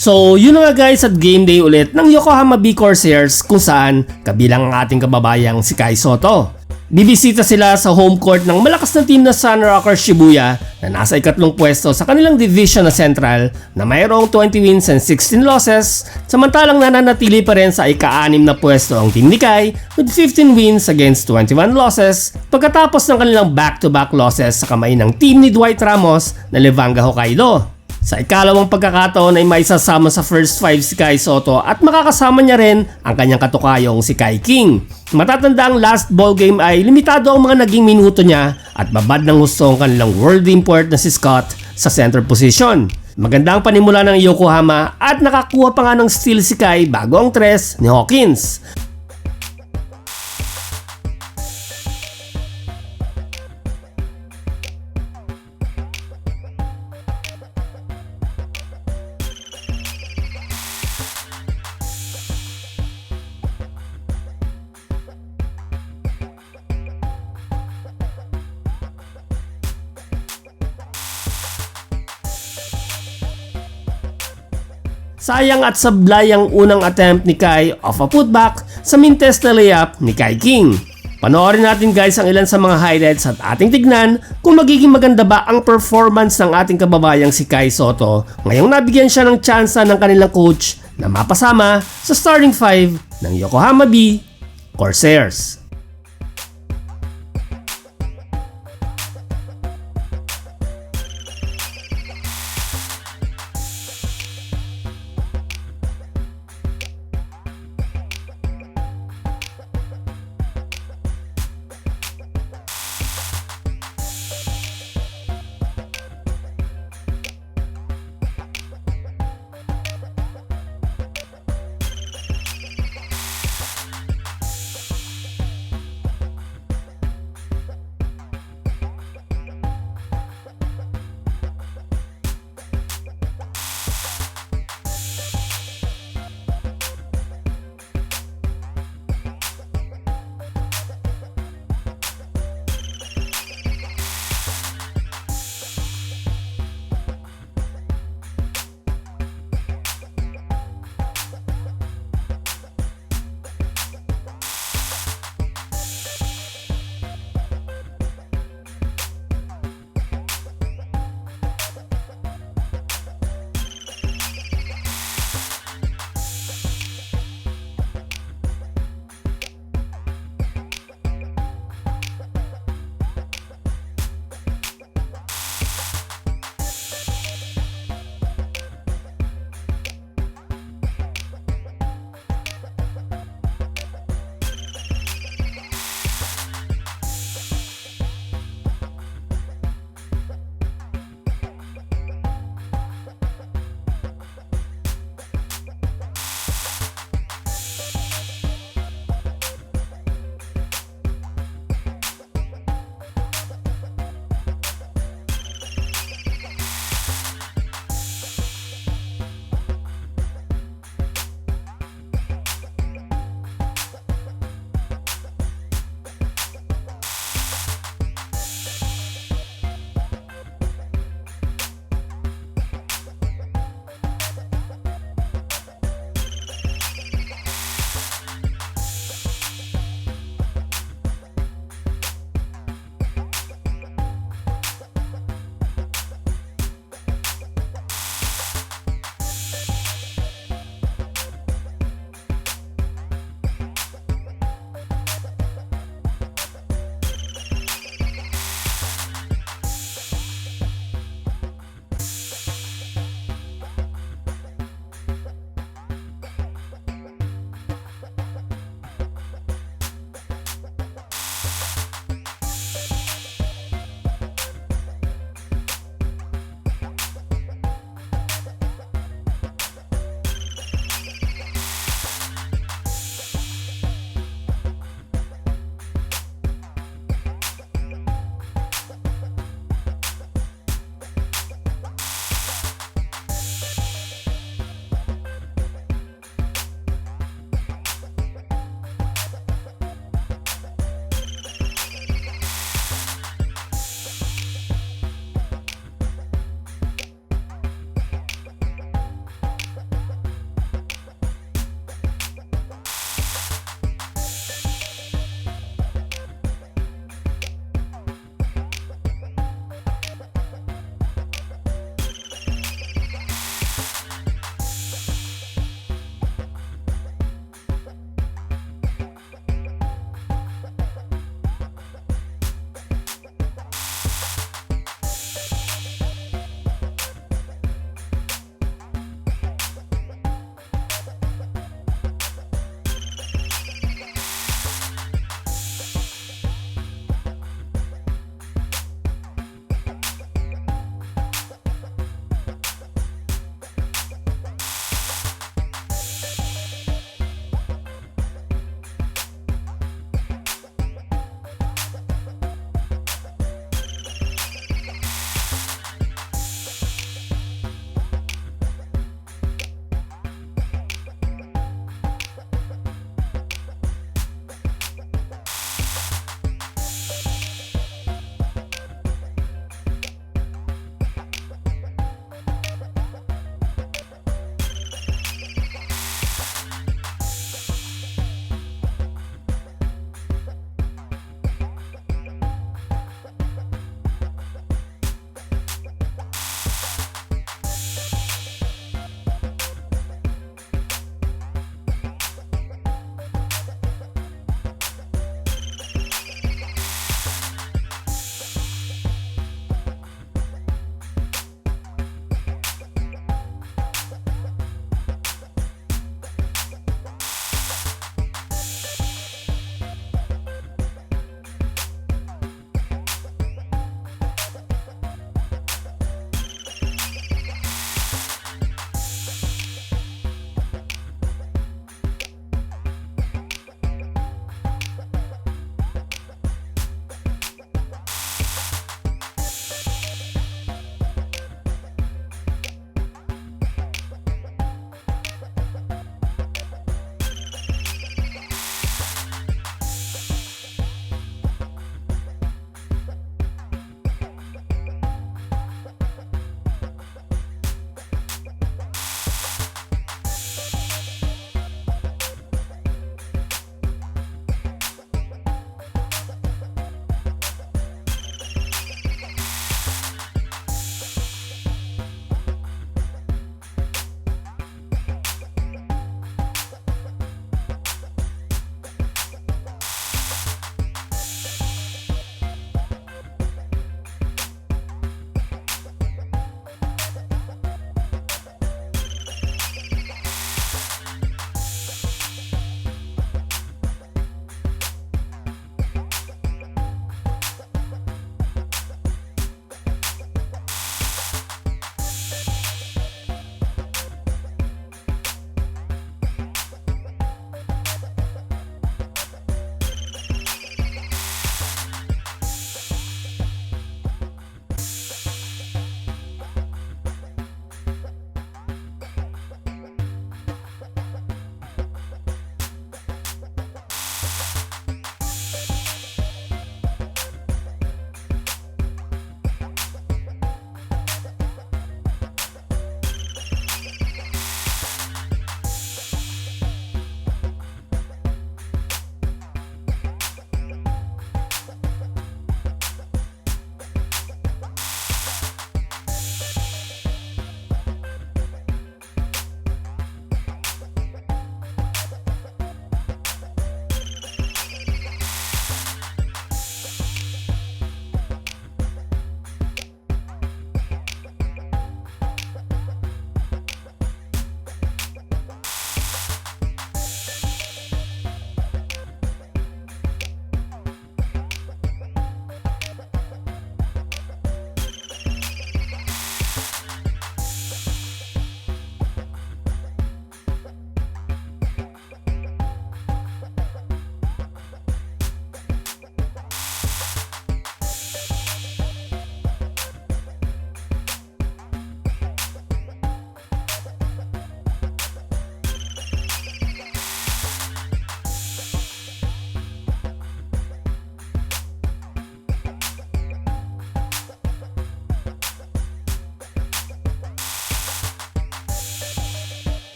So yun na nga guys, at game day ulit ng Yokohama B Corsairs kung saan kabilang ang ating kababayang si Kai Sotto. Bibisita sila sa home court ng malakas na team na Sunrockers Shibuya na nasa ikatlong pwesto sa kanilang division na Central na mayroong 20 wins and 16 losses, samantalang nananatili pa rin sa ika-6 na pwesto ang team ni Kai with 15 wins against 21 losses pagkatapos ng kanilang back-to-back losses sa kamay ng team ni Dwight Ramos na Levanga Hokkaido. Sa ikalawang pagkakataon ay maisasama sa first 5 si Kai Sotto at makakasama niya rin ang kanyang katukayong si Kai King. Matatanda ang last ball game ay limitado ang mga naging minuto niya at babad ng gusto ang kanilang world import na si Scott sa center position. Maganda ang panimula ng Yokohama at nakakuha pa nga ng steal si Kai bago ang tres ni Hawkins. Sayang at sablay ang unang attempt ni Kai off a putback sa mintes na layup ni Kai King. Panoorin natin guys ang ilan sa mga highlights at ating tignan kung magiging maganda ba ang performance ng ating kababayang si Kai Sotto ngayong nabigyan siya ng tsansa ng kanilang coach na mapasama sa starting 5 ng Yokohama B Corsairs.